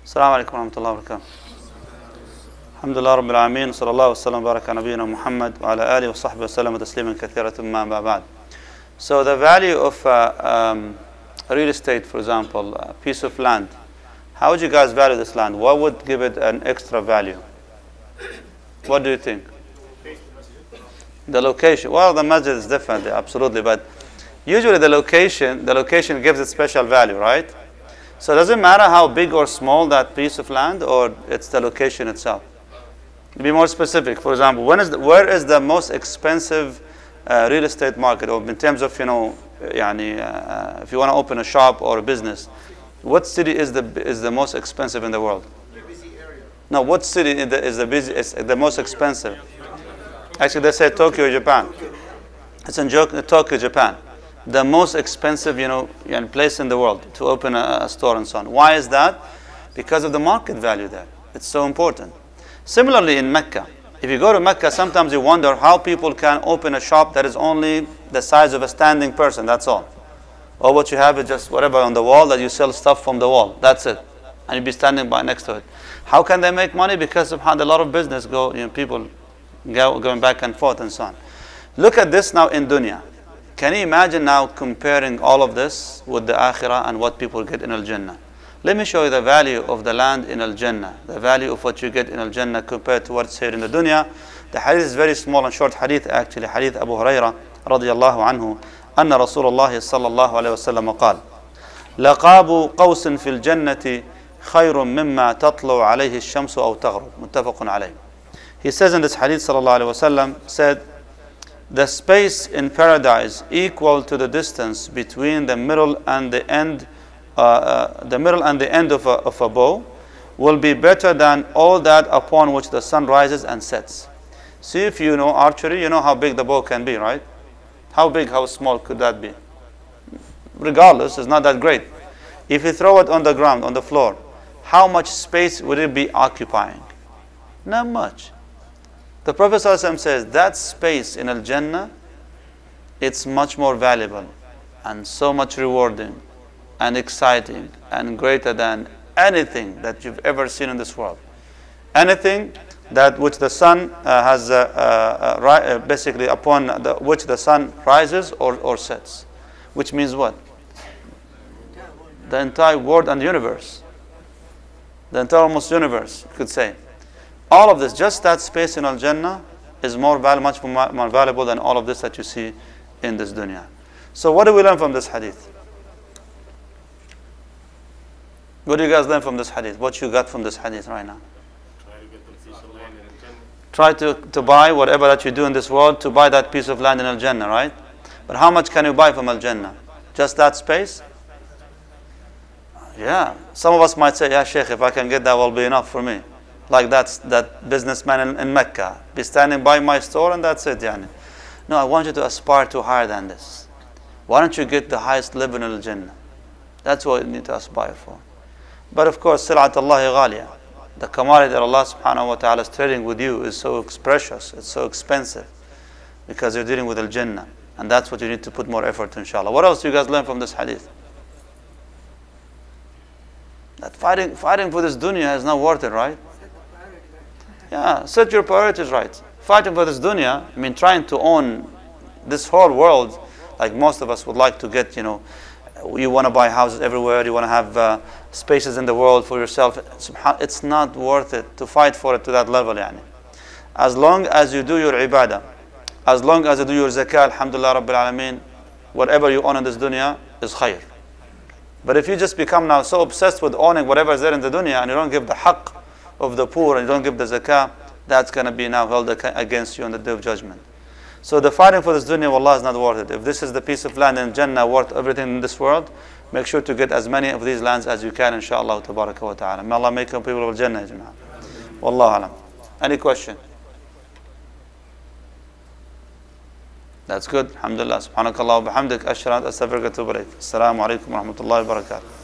السلام عليكم ورحمة الله وبركاته. الحمد لله رب العالمين، صلى الله وسلم وبارك على نبينا محمد وعلى آله وصحبه وسلم تسليما كثيرا ما بعد. So the value of real estate, for example, a piece of land, how would you guys value this land? What would give it an extra value? What do you think? The location. Well, the masjid is different, absolutely, but usually the location gives it special value, right? So does it matter how big or small that piece of land, or it's the location itself? Be more specific. For example, where is the most expensive real estate market, or in terms of, if you want to open a shop or a business, what city is the most expensive in the world? The busy area. No, what city is the most expensive? Actually, they say Tokyo, Japan. It's in Tokyo, Japan. The most expensive, place in the world to open a store and so on. Why is that? Because of the market value there. It's so important. Similarly, in Mecca, if you go to Mecca, sometimes you wonder how people can open a shop that is only the size of a standing person. That's all. Or what you have is just whatever on the wall, that you sell stuff from the wall. That's it. And you be standing by next to it. How can they make money? Because of how a lot of business people going back and forth and so on. Look at this now in dunya. Can you imagine now comparing all of this with the akhirah and what people get in al-Jannah? Let me show you the value of the land in al-Jannah, the value of what you get in al-Jannah compared to what's here in the dunya. The hadith is very small and short hadith actually, hadith Abu Hurairah radiyallahu anhu, أن رسول الله صلى الله عليه وسلم قال لقاب قوس في الجنة خير مما تطلع عليه الشمس أو تغرب متفق عليه. He says in this hadith sallallahu alaihi wasallam, said, the space in paradise equal to the distance between the middle and the end, of a bow, will be better than all that upon which the sun rises and sets. See, if you know archery, you know how big the bow can be, right? How big, how small could that be? Regardless, it's not that great. If you throw it on the ground, on the floor, how much space would it be occupying? Not much. The Prophet ﷺ says that space in Al-Jannah, it's much more valuable and so much rewarding and exciting and greater than anything that you've ever seen in this world. Anything that which the sun has basically upon which the sun rises or sets. Which means what? The entire world and universe. The entire almost universe, you could say. All of this, just that space in Al-Jannah is much more valuable than all of this that you see in this dunya. So what do we learn from this hadith? What do you guys learn from this hadith? What you got from this hadith right now? Try to get the piece of land in Al-Jannah. Try to buy whatever that you do in this world, to buy that piece of land in Al-Jannah, right? But how much can you buy from Al-Jannah? Just that space? Yeah. Some of us might say, yeah, Sheikh, if I can get that, will be enough for me. Like that businessman in Mecca, be standing by my store and that's it. Yani. No, I want you to aspire to higher than this. Why don't you get the highest level in Al-Jannah? That's what you need to aspire for. But of course, Sil'at Allahi ghaliya. The commodity that Allah subhanahu wa ta'ala is trading with you is so precious, it's so expensive, because you're dealing with Al-Jannah. And that's what you need to put more effort to, inshallah. What else do you guys learn from this hadith? That fighting for this dunya is not worth it, right? Yeah, set your priorities right. Fighting for this dunya, trying to own this whole world, like most of us would like to get, you want to buy houses everywhere, you want to have spaces in the world for yourself. It's not worth it to fight for it to that level, yani. As long as you do your ibadah, as long as you do your zakah, alhamdulillah rabbil alameen, whatever you own in this dunya is khair. But if you just become now so obsessed with owning whatever is there in the dunya and you don't give the haqq of the poor and you don't give the zakah, that's going to be now held against you on the day of judgment. So the fighting for this dunya, wallah, is not worth it. If this is the piece of land in Jannah worth everything in this world, make sure to get as many of these lands as you can, inshaAllah tabaraka wa ta'ala. May Allah make you people of Jannah. Wallahu alam. Any question? That's good. Alhamdulillah. Subhanakallah wa bihamdik. Ashhadu an la ilaha illa anta astaghfiruka wa atubu ilayk. Assalamu alaikum wa rahmatullahi wa barakatuh.